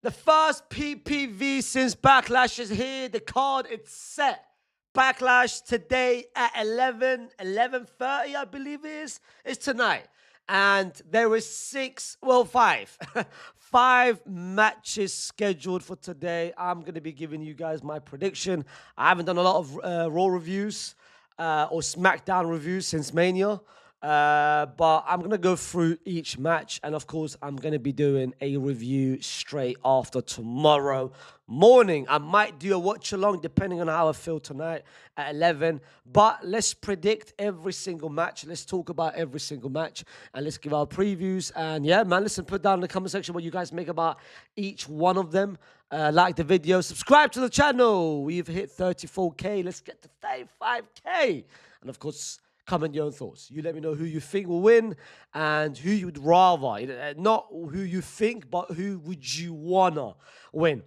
The first PPV since Backlash is here. The card is set. Backlash today at 11:30, I believe it is. It's tonight. And there is five. Five matches scheduled for today. I'm going to be giving you guys my prediction. I haven't done a lot of Raw reviews or SmackDown reviews since Mania. But I'm going to go through each match. And of course, I'm going to be doing a review straight after tomorrow morning. I might do a watch along depending on how I feel tonight at 11. But let's predict every single match. Let's talk about every single match. And let's give our previews. And yeah, man, listen, put down in the comment section what you guys make about each one of them. Like the video. Subscribe to the channel. We've hit 34K. Let's get to 35K. And of course, comment your own thoughts. You let me know who you think will win and who you would rather. Not who you think, but who would you wanna win.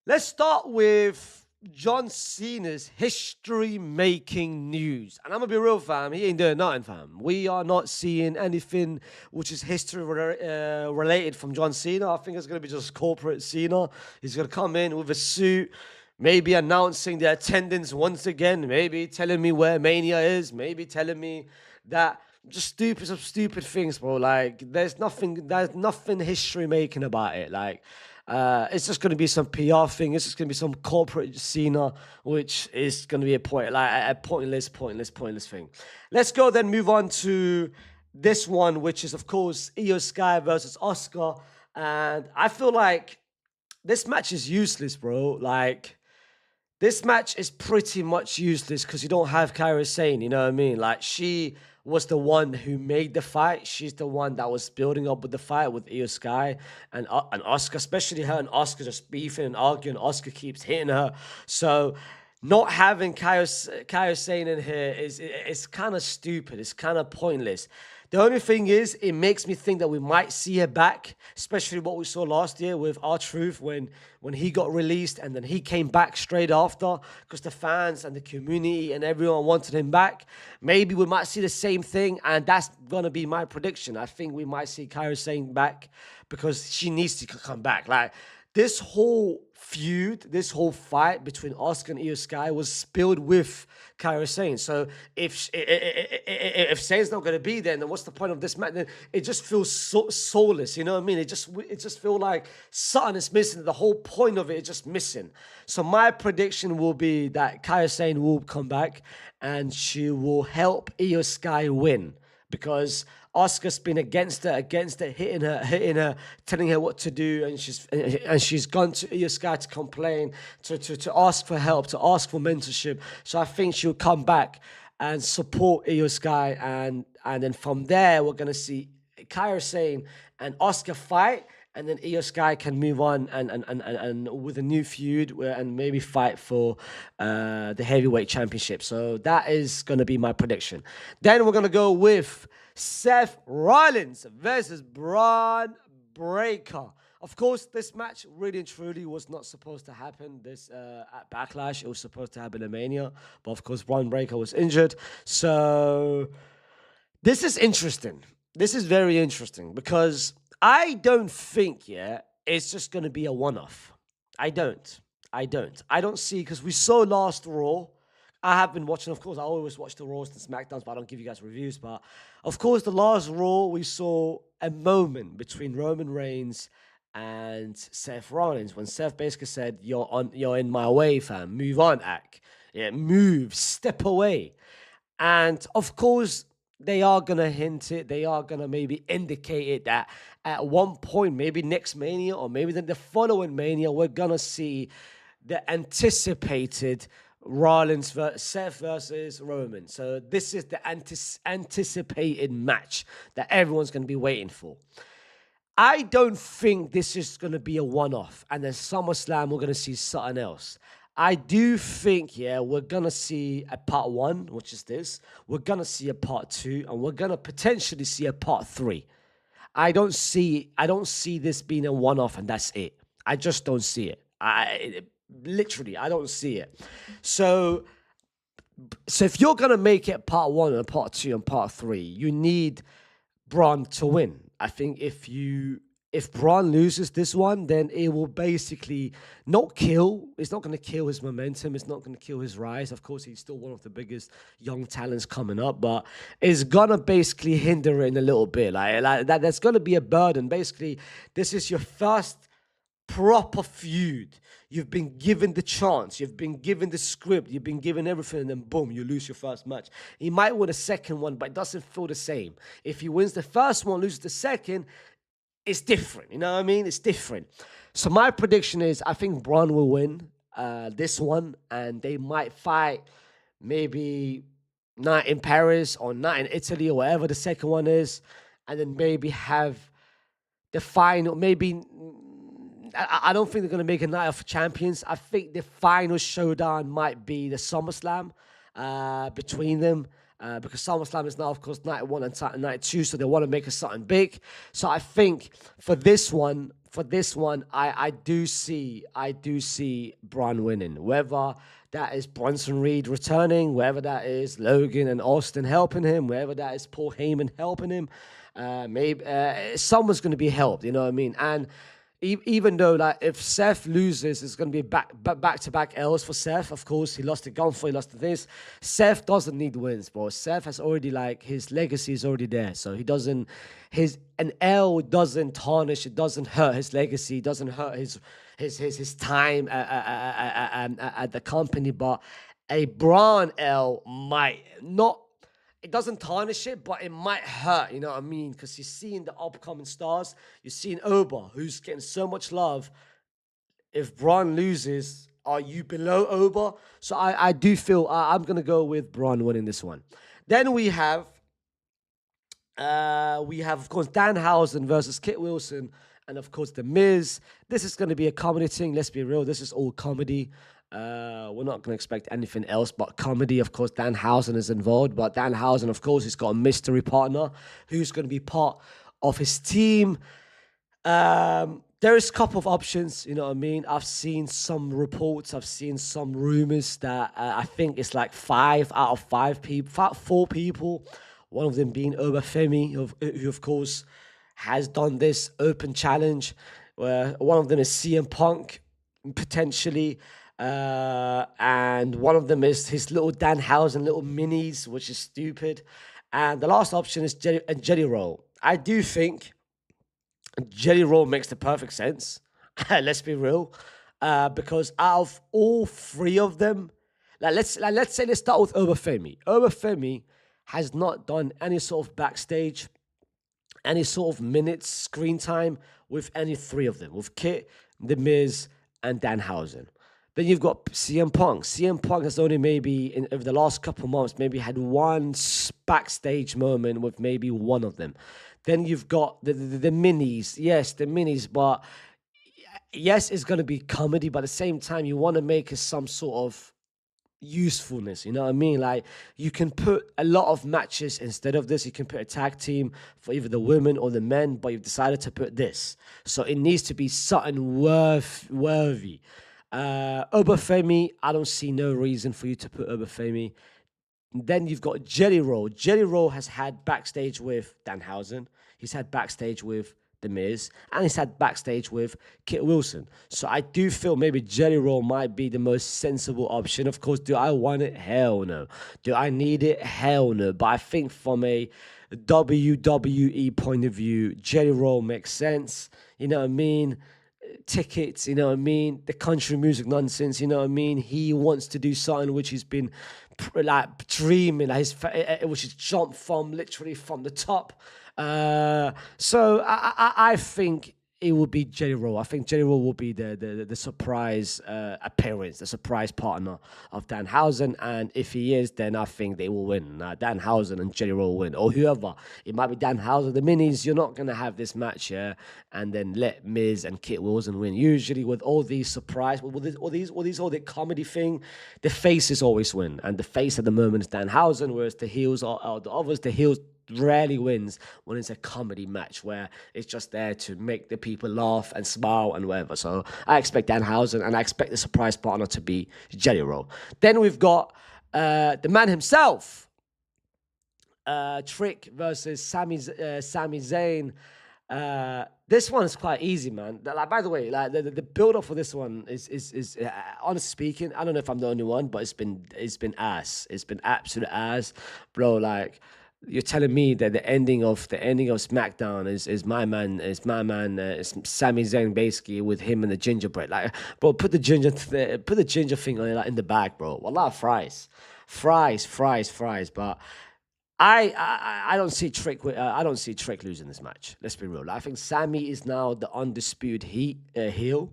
Let's start with John Cena's history-making news. And I'm gonna be real, fam. He ain't doing nothing, fam. We are not seeing anything which is history related from John Cena. I think it's gonna be just corporate Cena. He's gonna come in with a suit, maybe announcing the attendance once again, maybe telling me where Mania is, maybe telling me that just stupid things, bro. Like, there's nothing history making about it. Like, it's just gonna be some PR thing. It's just gonna be some corporate Cena, which is gonna be a pointless thing. Let's go then move on to this one, which is of course Io Sky versus Asuka, and I feel like this match is useless, bro. Like, this match is pretty much useless because you don't have Kairi Sane, you know what I mean? Like, she was the one who made the fight. She's the one that was building up with the fight with Io Sky and Asuka, especially her and Asuka just beefing and arguing. Asuka keeps hitting her. So not having Kairi Sane in here is kind of stupid. It's kind of pointless. The only thing is, it makes me think that we might see her back, especially what we saw last year with R-Truth when he got released and then he came back straight after because the fans and the community and everyone wanted him back. Maybe we might see the same thing, and that's going to be my prediction. I think we might see Kairi Sane back because she needs to come back. Like, this whole feud, this whole fight between Asuka and Io Sky was spilled with Kairi Sane. So if Sane's not going to be there, then what's the point of this match? Then it just feels soulless, you know what I mean? It just feels like something is missing. The whole point of it is just missing. So my prediction will be that Kairi Sane will come back and she will help Io Sky win, because Asuka's been against her, hitting her, telling her what to do, and she's gone to Io Sky to complain, to ask for help, to ask for mentorship. So I think she'll come back and support Io Sky, and then from there we're gonna see Kairi Sane and Asuka fight, and then Io Sky can move on and with a new feud and maybe fight for the heavyweight championship. So that is gonna be my prediction. Then we're gonna go with Seth Rollins versus Bron Breakker. Of course, this match really and truly was not supposed to happen at Backlash. It was supposed to happen at Mania, but of course, Bron Breakker was injured. So this is interesting. This is very interesting because I don't think, it's just going to be a one-off. I don't see, because we saw last Raw. I have been watching, of course, I always watch the Raws and SmackDowns, but I don't give you guys reviews. But, of course, the last Raw, we saw a moment between Roman Reigns and Seth Rollins when Seth basically said, you're in my way, fam. Move on, Ak. Yeah, move, step away. And, of course, they are going to hint it. They are going to maybe indicate it that at one point, maybe next Mania or maybe then the following Mania, we're going to see the anticipated Rollins Seth versus Roman. So this is the anticipated match that everyone's going to be waiting for. I don't think this is going to be a one-off, and then SummerSlam we're going to see something else. I do think, we're going to see a part 1, which is this. We're going to see a part 2, and we're going to potentially see a part 3. I don't see this being a one-off and that's it. I just don't see it. Literally, I don't see it. So if you're going to make it part 1 and part 2 and part 3, you need Bron to win. I think if you if Bron loses this one, then it will basically not kill. It's not going to kill his momentum. It's not going to kill his rise. Of course, he's still one of the biggest young talents coming up, but it's going to basically hinder it in a little bit. Like that, that's going to be a burden. Basically, this is your first proper feud. You've been given the chance. You've been given the script. You've been given everything, and then boom, you lose your first match. He might win a second one, but it doesn't feel the same. If he wins the first one, loses the second, it's different. You know what I mean? It's different. So my prediction is I think Bron will win this one, and they might fight maybe not in Paris or not in Italy or wherever the second one is, and then maybe have the final. Maybe I don't think they're going to make a night of champions. I think the final showdown might be the SummerSlam between them. Because SummerSlam is now, of course, night 1 and night 2, so they want to make it something big. So I think for this one, I do see Bron winning. Whether that is Bronson Reed returning, whether that is Logan and Austin helping him, whether that is Paul Heyman helping him, maybe someone's going to be helped. You know what I mean? And even though, like, if Seth loses, it's going to be back-to-back L's for Seth. Of course, he lost to Gunther, he lost to this. Seth doesn't need wins, bro. Seth has already, like, his legacy is already there. So he doesn't, an L doesn't tarnish, it doesn't hurt his legacy, it doesn't hurt his time at the company. But a Bron L might not. It doesn't tarnish it, but it might hurt, you know what I mean? Because you're seeing the upcoming stars. You're seeing Oba, who's getting so much love. If Bron loses, are you below Oba? So I do feel I'm going to go with Bron winning this one. Then we have, of course, Danhausen versus Kit Wilson. And, of course, The Miz. This is going to be a comedy thing. Let's be real. This is all comedy. We're not going to expect anything else but comedy. Of course, Danhausen is involved, but Danhausen, of course, he's got a mystery partner who's going to be part of his team. There is a couple of options, you know what I mean? I've seen some reports, I've seen some rumors that I think it's like 4 people, one of them being Obafemi, who of course has done this open challenge, where one of them is CM Punk, potentially. And one of them is his little Danhausen little minis, which is stupid. And the last option is Jelly Roll. I do think Jelly Roll makes the perfect sense. Let's be real. Because out of all 3 of them, let's start with Obafemi. Obafemi has not done any sort of backstage, any sort of minutes, screen time with any 3 of them, with Kit, The Miz, and Danhausen. Then you've got CM Punk. CM Punk has only maybe, over the last couple of months, maybe had one backstage moment with maybe one of them. Then you've got the minis. Yes, the minis, but yes, it's going to be comedy, but at the same time, you want to make it some sort of usefulness, you know what I mean? Like, you can put a lot of matches instead of this. You can put a tag team for either the women or the men, but you've decided to put this. So it needs to be something worthy. Obafemi, I don't see no reason for you to put Obafemi. Then you've got Jelly Roll. Jelly Roll has had backstage with Danhausen. He's had backstage with The Miz. And he's had backstage with Kit Wilson. So I do feel maybe Jelly Roll might be the most sensible option. Of course, do I want it? Hell no. Do I need it? Hell no. But I think from a WWE point of view, Jelly Roll makes sense. You know what I mean? Tickets, you know what I mean? The country music nonsense, you know what I mean? He wants to do something which he's been like dreaming, which is jumped from literally from the top. So I think it will be Jelly Roll. I think Jelly Roll will be the surprise appearance, the surprise partner of Danhausen. And if he is, then I think they will win. Danhausen and Jelly Roll will win, or whoever. It might be Danhausen. The minis, you're not going to have this match here and then let Miz and Kit Wilson win. Usually with all these surprise, all the comedy thing, the faces always win. And the face at the moment is Danhausen, whereas the heels are the others. The heels rarely wins when it's a comedy match where it's just there to make the people laugh and smile and whatever. So I expect Danhausen, and I expect the surprise partner to be Jelly Roll. Then we've got the man himself, Trick versus Sami Zayn. This one is quite easy, man. Like, by the way, like the build up for this one is honestly speaking, I don't know if I'm the only one, but it's been ass. It's been absolute ass, bro. Like you're telling me that the ending of SmackDown is Sami Zayn basically with him and the gingerbread. Like, bro, put the ginger thing on it, like in the back, bro. Wallah, fries. But I don't see I don't see Trick losing this match. Let's be real. I think Sammy is now the undisputed heel,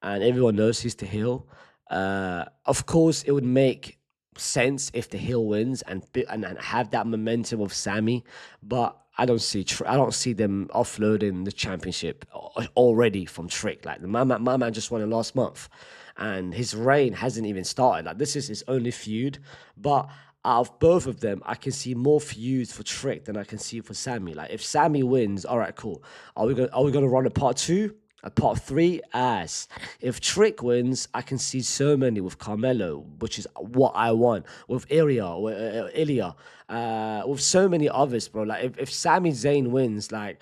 and everyone knows he's the heel. Of course, it would make sense if the heel wins and have that momentum of Sammy, but I don't see them offloading the championship already from Trick. Like my man just won it last month, and his reign hasn't even started. Like this is his only feud, but out of both of them, I can see more feuds for Trick than I can see for Sammy. Like if Sammy wins, all right, cool. Are we gonna run a part two? A part three, ass. If Trick wins, I can see so many with Carmelo, which is what I want. With Ilya, with so many others, bro. Like if Sami Zayn wins, like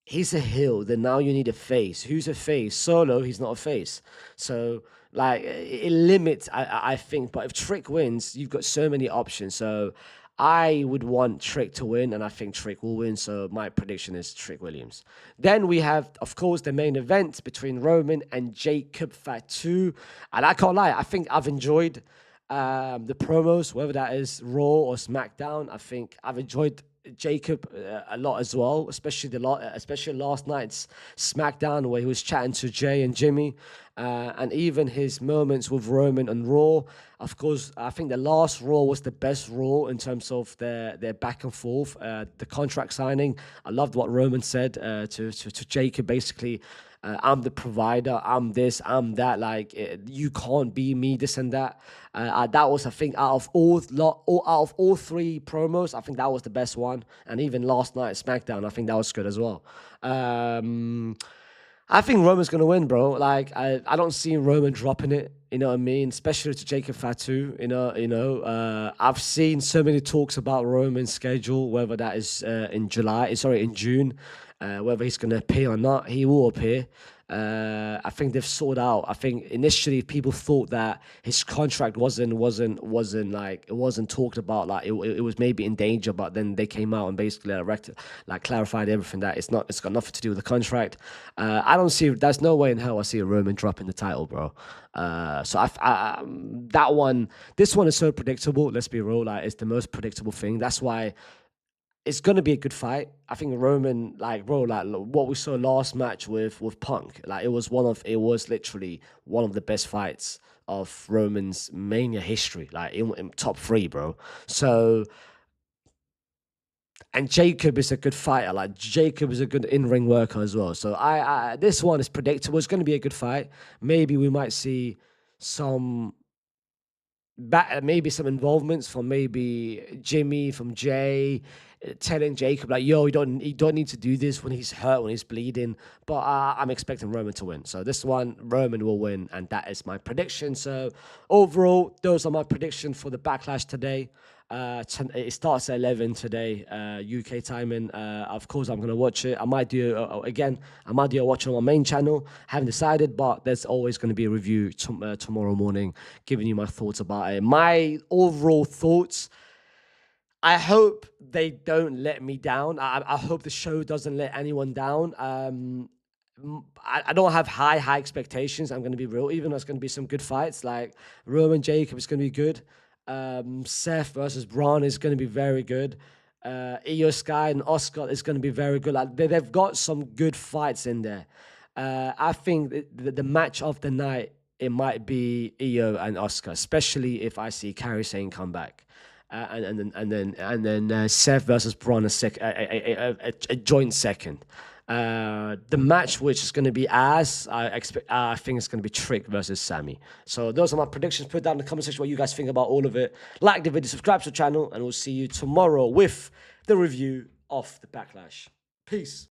he's a heel. Then now you need a face. Who's a face? Solo, he's not a face. So like it limits, I think. But if Trick wins, you've got so many options. So I would want Trick to win, and I think Trick will win. So my prediction is Trick Williams. Then we have, of course, the main event between Roman and Jacob Fatu. And I can't lie, I think I've enjoyed the promos, whether that is Raw or SmackDown. I think I've enjoyed Jacob a lot as well, especially last night's SmackDown where he was chatting to Jay and Jimmy, and even his moments with Roman and Raw. Of course, I think the last Raw was the best Raw in terms of their back and forth, the contract signing. I loved what Roman said to Jacob, basically. I'm the provider. I'm this. I'm that. Like you can't be me. This and that. That was, I think, out of all three promos, I think that was the best one. And even last night SmackDown, I think that was good as well. I think Roman's gonna win, bro. Like I don't see Roman dropping it. You know what I mean? Especially to Jacob Fatu. I've seen so many talks about Roman's schedule, whether that is in June, whether he's gonna appear or not. He will appear. I think they've sorted out. I think initially people thought that his contract wasn't talked about. Like it was maybe in danger, but then they came out and basically clarified everything that it's not. It's got nothing to do with the contract. I don't see. There's no way in hell I see a Roman dropping the title, bro. That one, this one is so predictable. Let's be real. Like it's the most predictable thing. That's why it's gonna be a good fight. I think Roman, like bro, like what we saw last match with Punk, like it was literally one of the best fights of Roman's Mania history, like in top three, bro. So and Jacob is a good fighter. Like Jacob is a good in-ring worker as well. So I this one is predictable. It's gonna be a good fight. Maybe we might see some maybe some involvements from maybe Jimmy, from Jay, telling Jacob like, "Yo, you don't need to do this when he's hurt, when he's bleeding." But I'm expecting Roman to win. So this one, Roman will win, and that is my prediction. So overall, those are my predictions for the Backlash today. It starts at 11 today, UK timing. Of course, I'm gonna watch it. I might do a watch on my main channel. Haven't decided, but there's always gonna be a review tomorrow morning, giving you my thoughts about it. My overall thoughts. I hope they don't let me down. I hope the show doesn't let anyone down. I don't have high expectations. I'm going to be real, even though it's going to be some good fights. Like Roman Jacob is going to be good. Seth versus Bron is going to be very good. Io Sky and Asuka is going to be very good. Like they've got some good fights in there. I think the match of the night, it might be Io and Asuka, especially if I see Kairi Sane come back. And then Seth versus Bron a joint second. The match which is going to be I think it's going to be Trick versus Sami. So those are my predictions. Put down in the comment section what you guys think about all of it. Like the video, subscribe to the channel, and we'll see you tomorrow with the review of the Backlash. Peace.